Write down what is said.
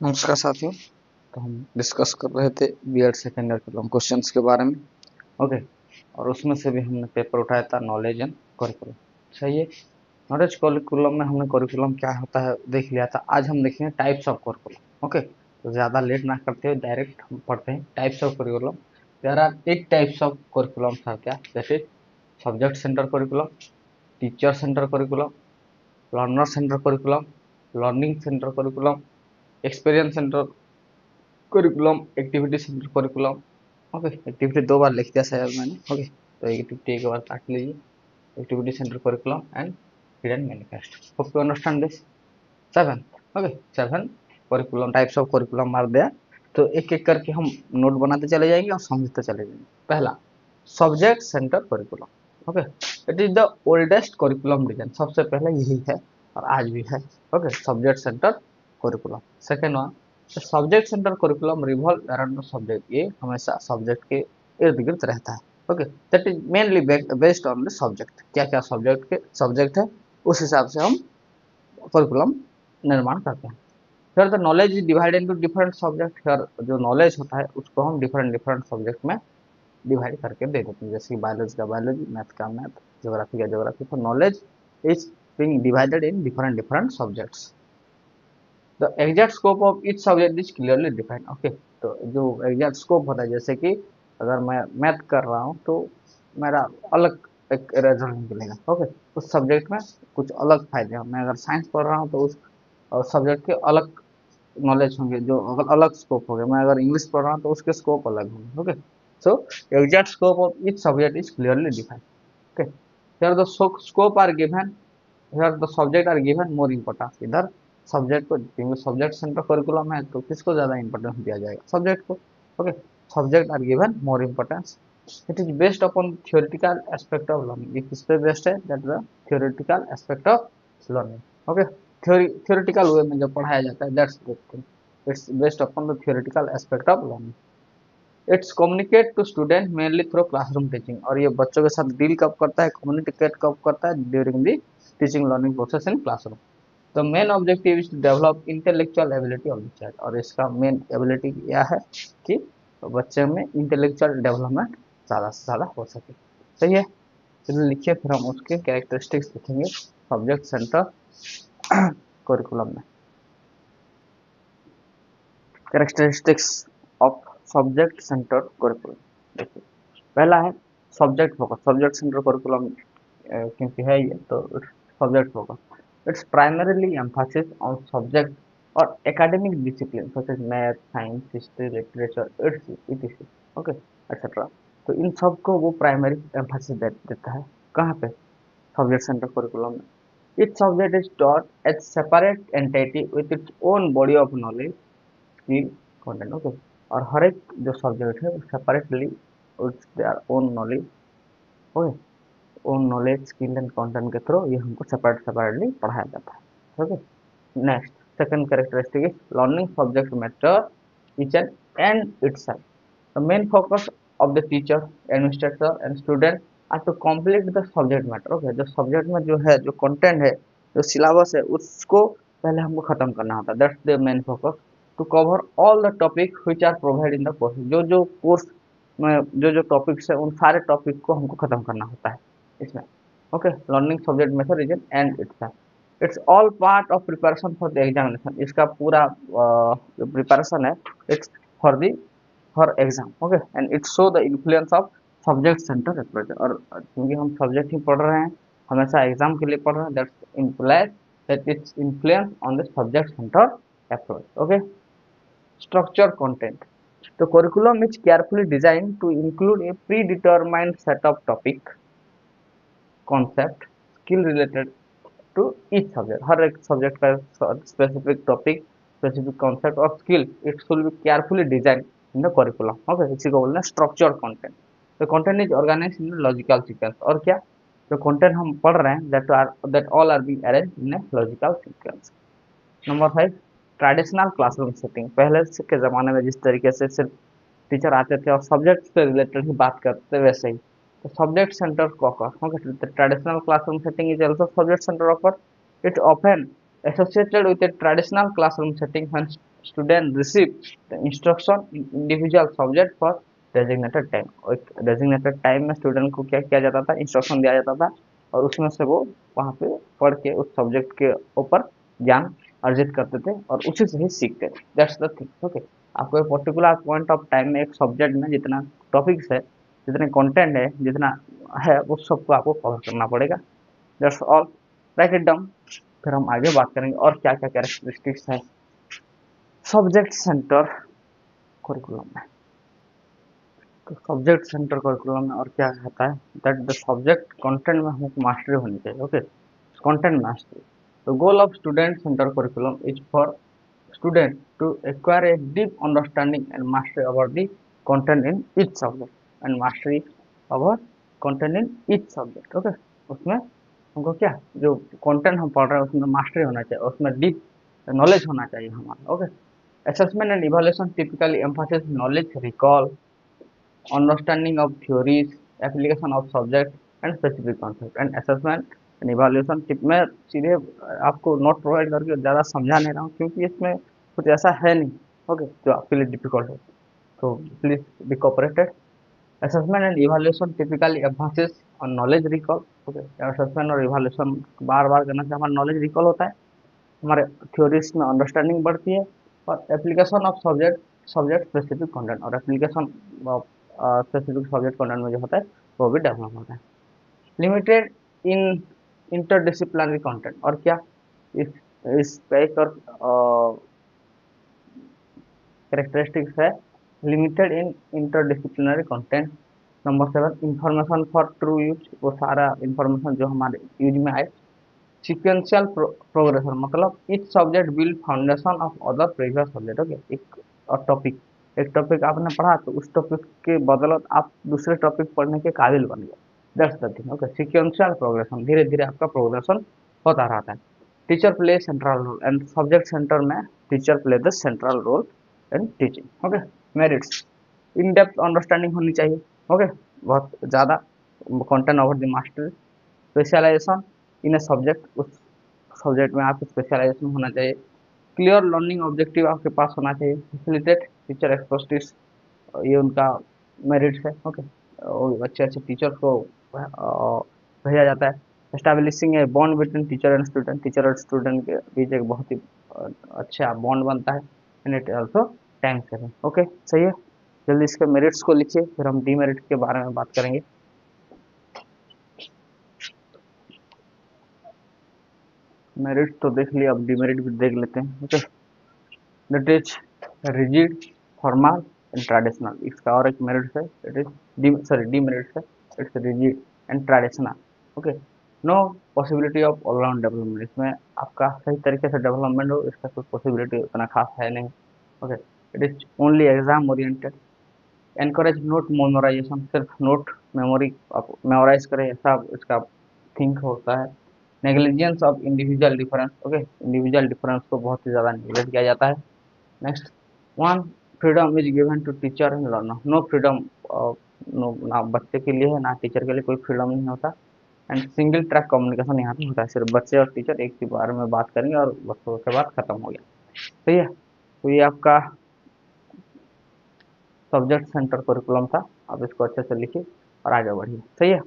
नमस्कार साथियों। तो हम डिस्कस कर रहे थे बीएड सेकेंड ईयर के लॉन्ग क्वेश्चंस के बारे में। ओके। और उसमें से भी हमने पेपर उठाया था नॉलेज एंड करिकुलम। सही है। नॉलेज करिकुलम में हमने करिकुलम क्या होता है देख लिया था। आज हम देखेंगे टाइप्स ऑफ करिकुलम। ओके, तो ज़्यादा लेट ना करते हुए डायरेक्ट हम पढ़ते हैं types of curriculum. There are 8 types of curriculum था क्या, जैसे subject centre curriculum, teacher centre curriculum, learner centre curriculum, learning centre curriculum, experience centre curriculum, activity centre curriculum. Okay, activity दो बार लिख दिया शायद मैंने। ओके, तो एक्टिविटी एक बार काट लीजिए। Activity centre curriculum and hidden manifest. Hope you understand this. Seven. Okay, seven curriculum types of curriculum are there. तो एक एक करके हम नोट बनाते चले जाएंगे और समझते चले जाएंगे। पहला, subject centre curriculum. Okay, it is the oldest curriculum design. सबसे पहले यही है और आज भी है। Okay, subject centre curriculum. Second one, subject centre curriculum revolve around the subject. ये हमेशा सब्जेक्ट के इर्द गिर्द रहता है। Okay, that is mainly based on the subject. क्या क्या सब्जेक्ट है उस हिसाब से हम करिकुलम निर्माण करते हैं। फिर the knowledge is divided into different subject. फिर जो नॉलेज होता है उसको हम डिफरेंट डिफरेंट सब्जेक्ट में डिवाइड करके दे देते हैं। जैसे कि बायोलॉजी का बायोलॉजी, मैथ का मैथ, ज्योग्राफी का ज्योग्राफी। तो knowledge is being divided in different different subjects. The exact scope of each subject is clearly defined. Okay, तो जो एग्जैक्ट स्कोप होता है, जैसे कि अगर मैं मैथ कर रहा हूँ तो मेरा अलग एक रिजल्ट निकलेगा। ओके, उस सब्जेक्ट में कुछ अलग फायदे हैं। मैं अगर साइंस पढ़ रहा हूँ तो उस सब्जेक्ट के अलग नॉलेज होंगे, जो अगर अलग स्कोप हो गया। मैं अगर इंग्लिश पढ़ रहा हूँ तो उसके स्कोप अलग होंगे। Okay, so exact scope of each subject is clearly defined. Okay, here the scope are given, here the subject are given more importance। इधर सब्जेक्ट को, क्योंकि सब्जेक्ट सेंटर करिकुलम है तो किसको ज्यादा इंपॉर्टेंस दिया जाएगा, सब्जेक्ट को। Okay, subject are given more importance. It is based upon theoretical aspect of learning. ये किस पे बेस्ड है, that the theoretical aspect of learning. Okay, theoretical way में जब पढ़ाया जाता है, that's the thing. It's based upon the theoretical aspect of learning. It's communicate to student mainly through classroom teaching. और ये बच्चों के साथ डील कब करता है, कम्युनिकेट कब करता है, during the teaching learning process in classroom. The main objective is to develop intellectual ability of the child. और इसका मेन एबिलिटी क्या है कि बच्चे में इंटेलेक्चुअल डेवलपमेंट ज़्यादा से ज़्यादा हो सके। सही है, चलिए लिखिए, फिर हम उसके कैरेक्टरिस्टिक्स लिखेंगे सब्जेक्ट सेंटर करिकुलम में। Characteristics of subject centre curriculum. देखिए, पहला है subject focus. Subject centre curriculum क्योंकि है ये, तो subject focus. It's primarily emphasis on subject और academic discipline such as math, science, history, literature, it's ETC. Okay, etcetera. तो इन सब को वो प्राइमरी एम्फासिस देता है। कहाँ पे, सब्जेक्ट सेंटर करिकुलम में। Each subject is taught as separate entity with its own body of knowledge, skill, content. Okay, और हर एक जो सब्जेक्ट है वो separately with their own knowledge, okay, own knowledge, skill and content के through ये हमको सेपरेटली पढ़ाया जाता है। Okay, next, second characteristic is learning subject matter each and itself. The main focus of the teacher, administrator and student are to complete the subject matter। Okay, जो subject में जो है, जो कंटेंट है, जो सिलेबस है, उसको पहले हमको खत्म करना होता है। That's the main focus. To cover all the topic which are provide in the course. जो जो कोर्स में जो जो टॉपिक्स है, उन सारे टॉपिक को हमको खत्म करना होता है इसमें। Okay, learning subject method reason and it's all part of preparation for the examination. इसका पूरा जो प्रिपरेशन है, it's for the for exam. Okay, and it show the influence of subject centre approach. और क्योंकि हम सब्जेक्ट ही पढ़ रहे हैं, हमेशा एग्जाम के लिए पढ़ रहे हैं, that's implies that its influence on the subject centre approach. Okay, structure content. The curriculum is carefully designed to include a predetermined set of topic, concept, skill related to each subject। हर एक subject का specific topic, specific concept और skill, it should be carefully design in the curriculum. Okay, इसी को बोलते हैं structure content. The content is organised in logical sequence. और क्या, जो कंटेंट हम पढ़ रहे हैं, that all are being arranged in a logical sequence. Number 5, traditional classroom setting. पहले के ज़माने में जिस तरीके से सिर्फ टीचर आते थे और सब्जेक्ट से रिलेटेड ही बात करते थे, वैसे ही तो सब्जेक्ट सेंटर को offer. Okay, the traditional classroom setting is also subject centre offer. It often associated with a traditional classroom setting when student receive the instruction in individual subject for designated time. और designated time में student को क्या किया जाता था, instruction दिया जाता था और उसमें से वो वहाँ पे पढ़ के उस सब्जेक्ट के ऊपर ज्ञान अर्जित करते थे और उसी से ही सीखते थे। That's the thing. ओके, आपको एक पर्टिकुलर पॉइंट ऑफ टाइम में एक सब्जेक्ट में जितना टॉपिक्स है, जितने कंटेंट है, जितना है, उस सबको आपको कवर करना पड़ेगा। That's all, right it down. फिर हम आगे बात करेंगे और क्या क्या कैरेक्टरिस्टिक्स है सब्जेक्ट सेंटर करिकुलम में। तो सब्जेक्ट सेंटर करिकुलम में और क्या कहता है दैट द सब्जेक्ट कंटेंट में हमको मास्टरी होनी चाहिए। Okay, content mastery. The goal of student centered curriculum is for student to acquire a deep understanding and mastery about the content in each subject and mastery about content in each subject. Okay, उसमें हमको क्या जो content हम पढ़ रहे हैं उसमें mastery होना चाहिए, उसमें डीप नॉलेज होना चाहिए हमारा। Okay, assessment and evaluation typically emphasize knowledge recall, understanding of theories, application of subject and specific concept and assessment and evaluation tip में सीधे आपको नोट प्रोवाइड करके ज़्यादा समझा नहीं रहा हूँ क्योंकि इसमें कुछ ऐसा है नहीं। ओके, जो आपके लिए डिफिकल्ट हो, तो please be cooperated. Assessment and evaluation typically Mphasis on knowledge recall. Okay, assessment और इवैल्यूएशन बार बार करने से हमारा नॉलेज रिकॉल होता है, हमारे थ्योरीज में अंडरस्टैंडिंग बढ़ती है और application of subject specific content और application of specific subject content में जो होता है वो भी डेवलप होता है। लिमिटेड इन इंटरडिसिप्लिनरी कंटेंट और क्या इसका एक और कैरेक्टरिस्टिक्स है limited in interdisciplinary content. Number 7, information for true use, वो सारा इंफॉर्मेशन जो हमारे यूज में आए। सीक्वेंशियल प्रोग्रेशन मतलब etch subject build foundation of other previous subject. Okay, एक टॉपिक आपने पढ़ा तो उस टॉपिक के बदौलत आप दूसरे टॉपिक पढ़ने के काबिल बन गए। That's the thing. Okay, sequential progression, धीरे धीरे आपका प्रोग्रेशन होता रहता है। Teacher play central role and subject centre में teacher play the central role in teaching. Okay, merits, in depth understanding होनी चाहिए। ओके, बहुत ज़्यादा content over the master. Specialisation in a subject, उस सब्जेक्ट में आपको स्पेशलाइजेशन होना चाहिए। क्लियर लर्निंग ऑब्जेक्टिव आपके पास होना चाहिए। फैसिलिटेट टीचर एक्सपर्टीज, ये उनका मेरिट्स है। ओके, अच्छे अच्छे टीचर को भेजा जाता है। Establishing a bond between teacher और स्टूडेंट के बीच एक बहुत ही अच्छा बॉन्ड बनता है। And it also time saving. Okay, सही है। जल्दी इसके मेरिट्स को लिखिए, फिर हम डीमेरिट के बारे में बात करेंगे। मेरिट तो देख लिया, अब डीमेरिट भी देख लेते हैं। Okay, that is rigid, formal and traditional. इसका और एक मेरिट है, इट इज डीमेरिट है, it's rigid and traditional. Okay, no possibility of all round development, इसमें आपका सही तरीके से डेवलपमेंट हो इसका कोई पॉसिबिलिटी उतना खास है नहीं। Okay, it is only exam oriented. Encourage rote memorisation, सिर्फ नोट मेमोरी आप मेमोराइज करें ऐसा इसका थिंक होता है। Negligence of individual difference. Okay, individual difference को बहुत ही ज़्यादा नेग्लेक्ट किया जाता है। Next one, freedom is given to teacher and learner. No freedom, no, ना बच्चे के लिए है ना टीचर के लिए कोई फ्रीडम नहीं होता। एंड सिंगल ट्रैक कम्युनिकेशन यहाँ पे होता है, सिर्फ बच्चे और टीचर एक ही बारे में बात करेंगे और बच्चों के बाद खत्म हो गया। सही है, तो ये आपका सब्जेक्ट सेंटर करिकुलम था। आप इसको अच्छे से लिखिए और आगे बढ़िए। सही है।